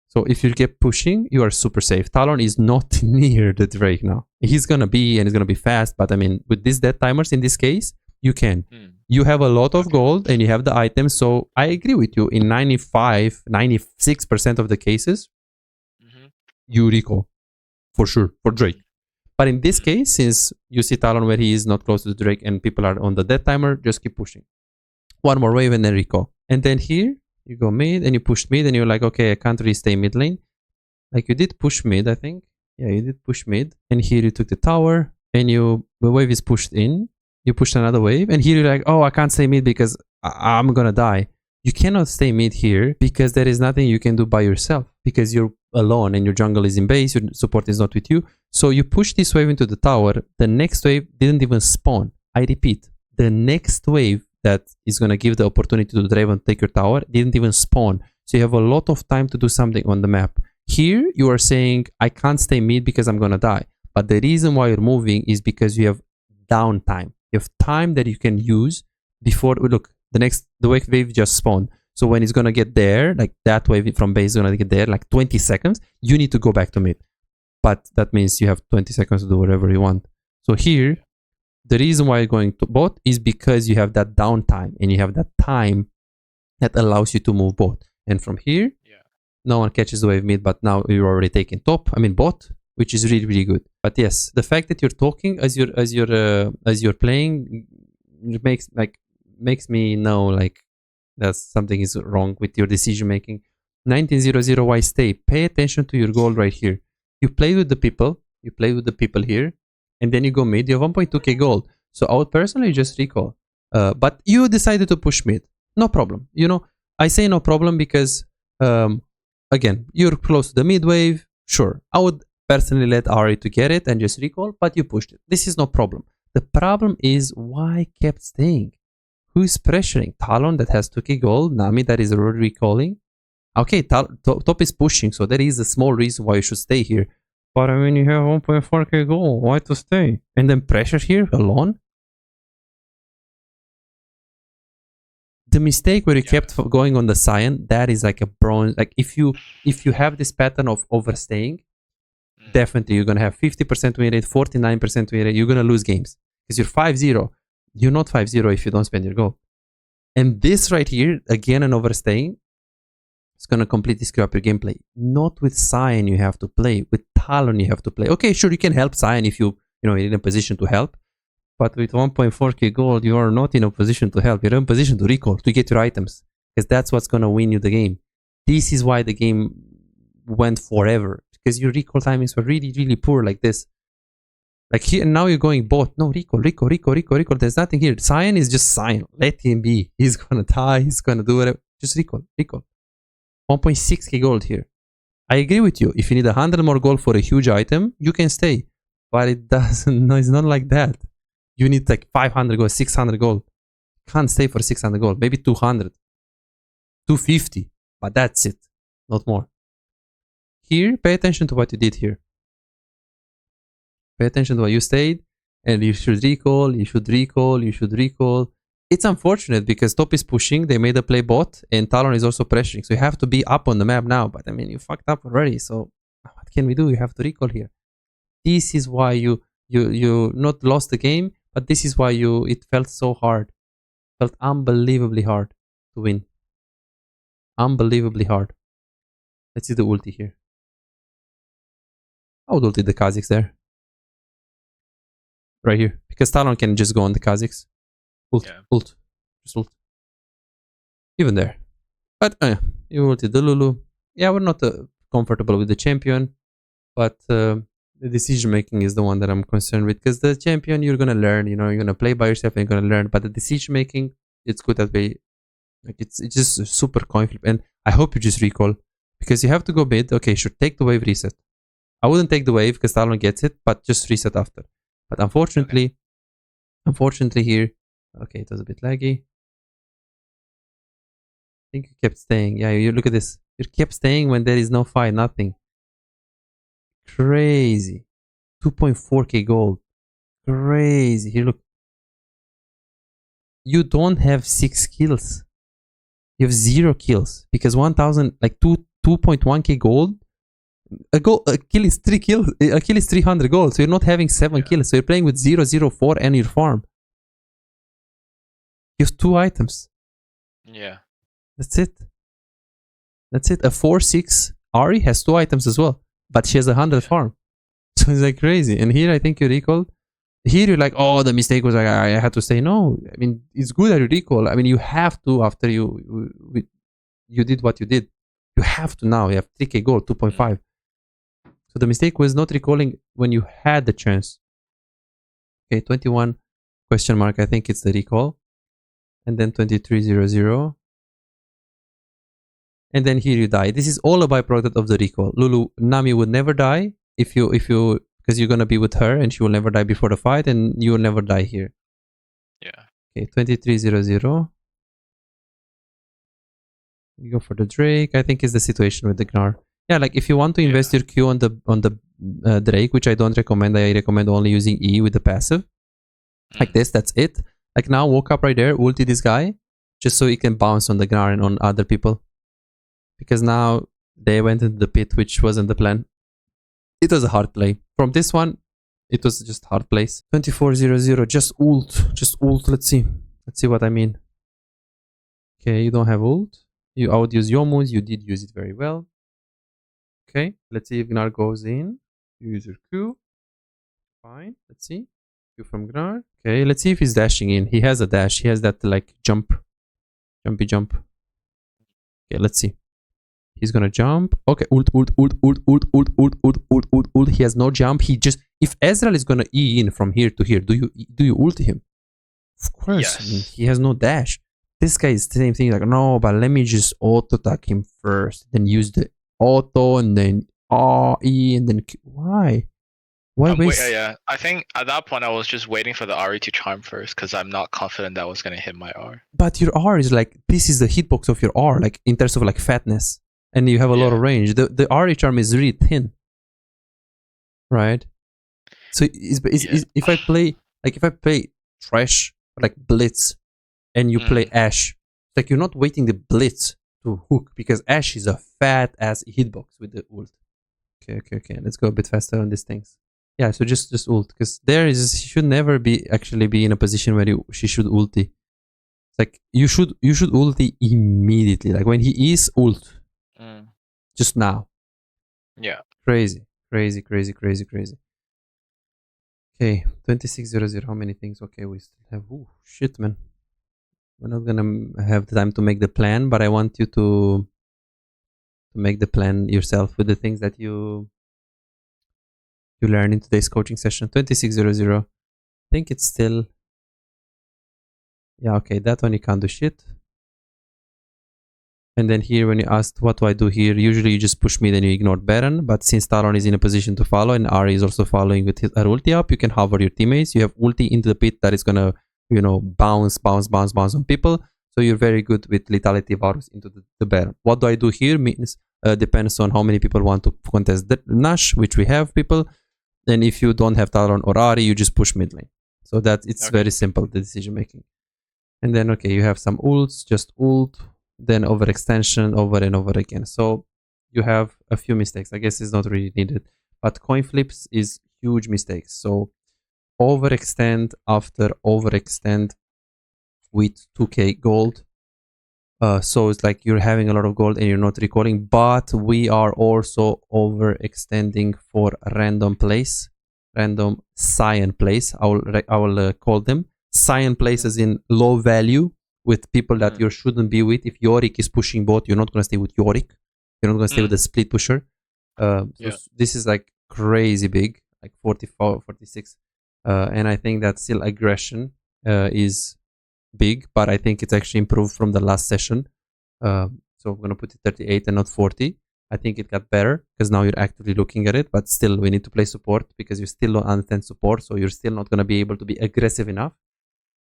So if you get pushing, you are super safe. Talon is not near the Drake now. He's gonna be, and he's gonna be fast, but I mean, with these death timers in this case, you can. You have a lot of gold and you have the items, so I agree with you. In 95, 96% of the cases, you recall. For sure, for Drake. But in this case, since you see Talon where he is not close to the Drake and people are on the death timer, just keep pushing. One more wave and then recall. And then here, you go mid and you push mid and you're like, okay, I can't really stay mid lane. Like you did push mid, I think. Yeah, you did push mid. And here you took the tower and the wave is pushed in. You pushed another wave and here you're like, oh, I can't stay mid because I'm gonna die. You cannot stay mid here because there is nothing you can do by yourself because you're alone and your jungle is in base, your support is not with you. So you push this wave into the tower. The next wave didn't even spawn. I repeat, the next wave that is going to give the opportunity to Draven to take your tower didn't even spawn. So you have a lot of time to do something on the map. Here you are saying, I can't stay mid because I'm going to die. But the reason why you're moving is because you have downtime. You have time that you can use before, look, the wave just spawned. So when it's going to get there, like that wave from base is going to get there, like 20 seconds, you need to go back to mid. But that means you have 20 seconds to do whatever you want. So here, the reason why you're going to bot is because you have that downtime and you have that time that allows you to move bot. And from here, no one catches the wave mid, but now you're already taking top. I mean bot, which is really, really good. But yes, the fact that you're talking as you're playing makes me know like that something is wrong with your decision making. 1900, why stay? Pay attention to your goal right here. You play with the people. You play with the people here. And then you go mid. You have 1.2k gold. So I would personally just recall. But you decided to push mid. No problem. You know, I say no problem because, again, you're close to the mid wave. Sure. I would personally let Ari to get it and just recall. But you pushed it. This is no problem. The problem is why kept staying. Who's pressuring? Talon that has 2k gold, Nami that is already recalling. Okay, top is pushing, so there is a small reason why you should stay here. But I mean, you have 1.4k gold, why to stay? And then pressure here alone? The mistake where you kept going on the Cyan, that is like a bronze. Like if you have this pattern of overstaying, definitely you're gonna have 50% win rate, 49% win rate. You're gonna lose games because you're 5-0. You're not 5-0 if you don't spend your gold. And this right here, again, an overstaying, it's gonna completely screw up your gameplay. Not with Cyan you have to play. With Talon you have to play. Okay, sure, you can help Cyan if you're in a position to help. But with 1.4k gold, you are not in a position to help. You're in a position to recall, to get your items. Because that's what's going to win you the game. This is why the game went forever. Because your recall timings were really, really poor like this. Like here, now you're going bot. No, recall. There's nothing here. Cyan is just Cyan. Let him be. He's going to die. He's going to do whatever. Just recall. 1.6k gold here. I agree with you. If you need 100 more gold for a huge item, you can stay. But it doesn't. No, it's not like that. You need like 500 gold, 600 gold. Can't stay for 600 gold. Maybe 200. 250. But that's it. Not more. Here, pay attention to what you did here. Pay attention to what you stayed. And you should recall, you should recall, you should recall. It's unfortunate because top is pushing. They made a play bot. And Talon is also pressuring. So you have to be up on the map now. But I mean, you fucked up already. So what can we do? You have to recall here. This is why you not lost the game. But this is why it felt so hard. It felt unbelievably hard to win. Unbelievably hard. Let's see the ulti here. I would ulti the Kazakhs there. Right here. Because Talon can just go on the Kazakhs. Ult. Just ult. Even there. But you ulti the Lulu. Yeah, we're not comfortable with the champion. But the decision making is the one that I'm concerned with, because the champion you're gonna learn, you're gonna play by yourself and you're gonna learn. But the decision making, it's good that way. Like it's just a super coin flip, and I hope you just recall because you have to go mid. Okay, sure, take the wave reset. I wouldn't take the wave because Talon gets it, but just reset after. But unfortunately here, okay, it was a bit laggy. I think you kept staying. Yeah, you look at this. You kept staying when there is no fight, nothing. Crazy. 2.4k gold. Crazy. Here, look. You don't have 6 kills. You have 0 kills. Because 1000, like 2.1k gold. A kill is 3 kills. A kill is 300 gold. So you're not having 7 kills. So you're playing with 004 and your farm. You have 2 items. Yeah. That's it. That's it. A 4-6 Ari has 2 items as well. But she has 100 farm. So it's like crazy. And here I think you recall. Here you're like, oh, the mistake was like, I had to say no. I mean, it's good that you recall. I mean, you have to after you did what you did. You have to now. You have 3k gold, 2.5. So the mistake was not recalling when you had the chance. Okay, 21 question mark. I think it's the recall. And then 2300. And then here you die. This is all a byproduct of the recall. Lulu, Nami would never die if you because you're gonna be with her and she will never die before the fight, and you will never die here. Yeah. Okay, 2300. You go for the Drake. I think is the situation with the Gnar. Yeah, like if you want to invest your Q on the Drake, which I don't recommend. I recommend only using E with the passive. Like this, that's it. Like now, walk up right there, ulti this guy, just so he can bounce on the Gnar and on other people. Because now they went into the pit, which wasn't the plan. It was a hard play. From this one, it was just hard plays. 2400, just ult. Just ult. Let's see. Let's see what I mean. Okay, you don't have ult. I would use Yomu's. You did use it very well. Okay, let's see if Gnar goes in. Use your Q. Fine. Let's see. Q from Gnar. Okay, let's see if he's dashing in. He has a dash. He has that like jump. Jumpy jump. Okay, let's see. He's gonna jump. Okay, ult. He has no jump. He just, if Ezreal is gonna E in from here to here, do you ult him? Of course. Yes. I mean, he has no dash. This guy is the same thing. Like, no, but let me just auto attack him first, then use the auto, and then E, and then Q. Why? Why waste? Yeah, I think at that point I was just waiting for the RE to charm first because I'm not confident that was gonna hit my R. But your R is like, this is the hitbox of your R, like in terms of like fatness, and you have a lot of range. The RE charm is really thin, right? So if I play trash like blitz and you play Ash, like you're not waiting the blitz to hook because Ash is a fat ass hitbox with the ult. Okay. Let's go a bit faster on these things. Yeah, so just ult, because she should never be in a position where she should ulti. It's like you should ulti immediately, like when he is ult, just now. Yeah. Crazy. Okay, 2600. How many things? Okay, we still have. Ooh, shit, man. We're not gonna have the time to make the plan, but I want you to make the plan yourself with the things that you learn in today's coaching session. 2600. I think it's still. Yeah, okay, that one you can't do shit. And then here, when you asked what do I do here, usually you just push mid and you ignore Baron. But since Talon is in a position to follow and Ari is also following with her ulti up, you can hover your teammates. You have ulti into the pit that is gonna, bounce on people. So you're very good with lethality Varus into the Baron. What do I do here means depends on how many people want to contest the Nash, which we have people. And if you don't have Talon or Ari, you just push mid lane. So that it's very simple, the decision making. And then you have some ults, just ult, then overextension over and over again. So you have a few mistakes. I guess it's not really needed, but coin flips is huge mistakes. So overextend after overextend with 2k gold. So it's like you're having a lot of gold and you're not recalling, but we are also overextending for random place, random cyan place. I will call them cyan places in low value with people that you shouldn't be with. If Yorick is pushing bot, you're not going to stay with Yorick. You're not going to stay with the split pusher. So this is like crazy big, like 44, 46. And I think that still aggression is big, but I think it's actually improved from the last session. So I'm going to put it 38 and not 40. I think it got better because now you're actively looking at it, but still we need to play support because you still don't understand support. So you're still not going to be able to be aggressive enough.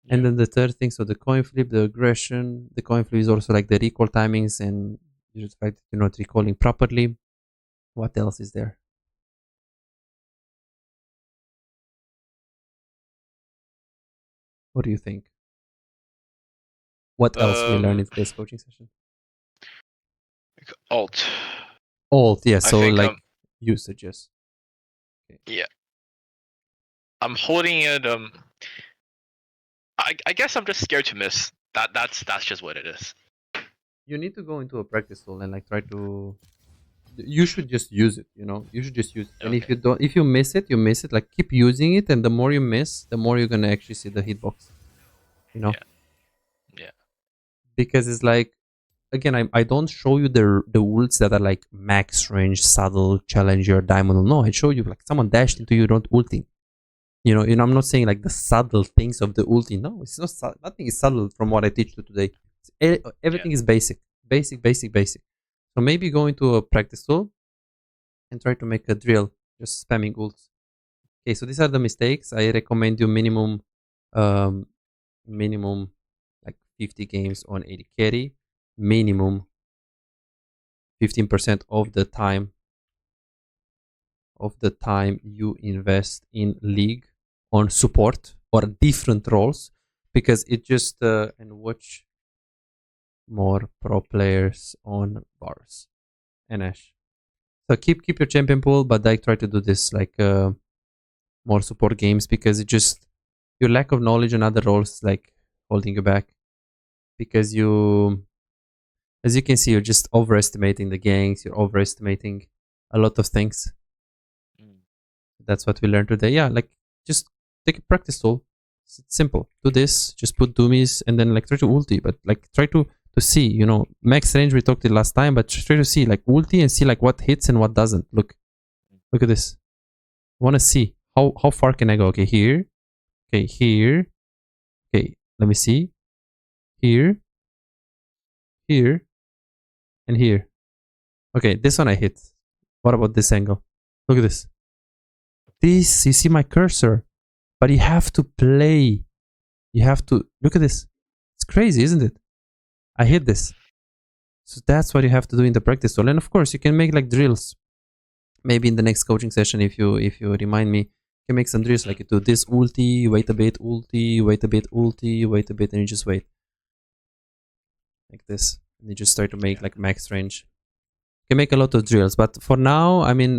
And then the third thing, so the coin flip, the aggression, the coin flip is also like the recall timings and the fact that you're not recalling properly. What else is there? What do you think? What else we learned in today's coaching session? Alt, yeah. So like usages. Okay. Yeah. I'm holding it. I guess I'm just scared to miss. That's just what it is. You need to go into a practice tool and like try to. You should just use it. You should just use it. And if you miss it, you miss it. Like keep using it, and the more you miss, the more you're gonna actually see the hitbox. Yeah. Because it's like, again, I don't show you the ults that are like max range, subtle, challenger, diamond. No, I show you like someone dashed into you, don't ulting. I'm not saying like the subtle things of the ulti. No, it's not. Nothing is subtle from what I teach you today. Everything is basic. So maybe go into a practice tool and try to make a drill, just spamming ults. Okay, so these are the mistakes. I recommend you minimum like 50 games on 80 carry, minimum 15% of the time you invest in league on support or different roles, because it just and watch more pro players on Varus and Ash. So keep your champion pool, but I try to do this like more support games, because it just your lack of knowledge on other roles like holding you back, because you, as you can see, you're just overestimating the ganks, you're overestimating a lot of things. That's what we learned today. Yeah, like just take a practice tool. It's simple. Do this, just put doomies and then like try to ulti, but like try to see, max range we talked it last time, but try to see like ulti and see like what hits and what doesn't. Look at this. I want to see how far can I go. Okay, here. Okay, here. Okay, let me see. Here. Here. And here. Okay, this one I hit. What about this angle? Look at this. this. You see my cursor, but you have to play. You have to look at this. It's crazy, isn't it? I hate this. So that's what you have to do in the practice tool. And of course, you can make like drills. Maybe in the next coaching session, if you remind me, you can make some drills like you do this ulti, wait a bit, ulti, wait a bit, ulti, wait a bit, and you just wait like this. And you just start to make like max range. You can make a lot of drills, but for now, I mean,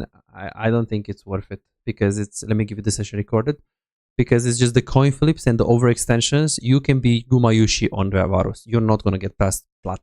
I don't think it's worth it because it's. Let me give you the session recorded. Because it's just the coin flips and the overextensions. You can be Gumayushi on the Varus. You're not gonna get past plat.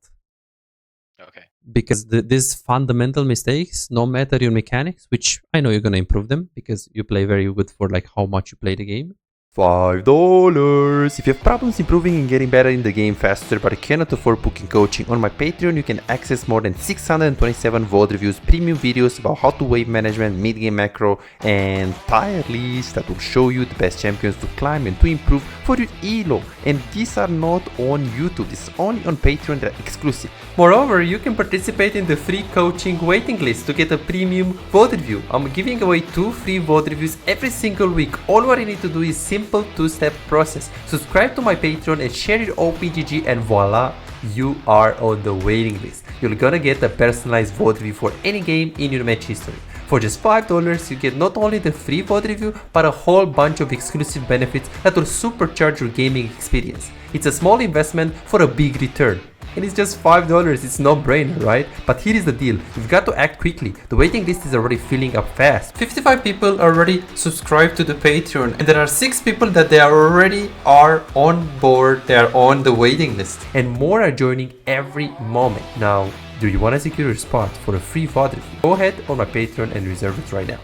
Okay. Because these fundamental mistakes, no matter your mechanics, which I know you're gonna improve them because you play very good for like how much you play the game. $5. If you have problems improving and getting better in the game faster but cannot afford booking coaching, on my Patreon you can access more than 627 VOD reviews, premium videos about how to wave management, mid-game macro, and tier lists that will show you the best champions to climb and to improve for your elo. And these are not on YouTube, this is only on Patreon, they're exclusive. Moreover, you can participate in the free coaching waiting list to get a premium VOD review. I'm giving away 2 free VOD reviews every single week. All what you need to do is simple 2-step process. Subscribe to my Patreon and share your OPGG and voila, you are on the waiting list. You're gonna get a personalized VOD review for any game in your match history. For just $5, you get not only the free VOD review, but a whole bunch of exclusive benefits that will supercharge your gaming experience. It's a small investment for a big return. And it's just $5, it's no brainer, right? But here is the deal, you've got to act quickly. The waiting list is already filling up fast. 55 people already subscribed to the Patreon, and there are 6 people that they already are on board, they are on the waiting list. And more are joining every moment. Now, do you want to secure your spot for a free VOD review? Go ahead on my Patreon and reserve it right now.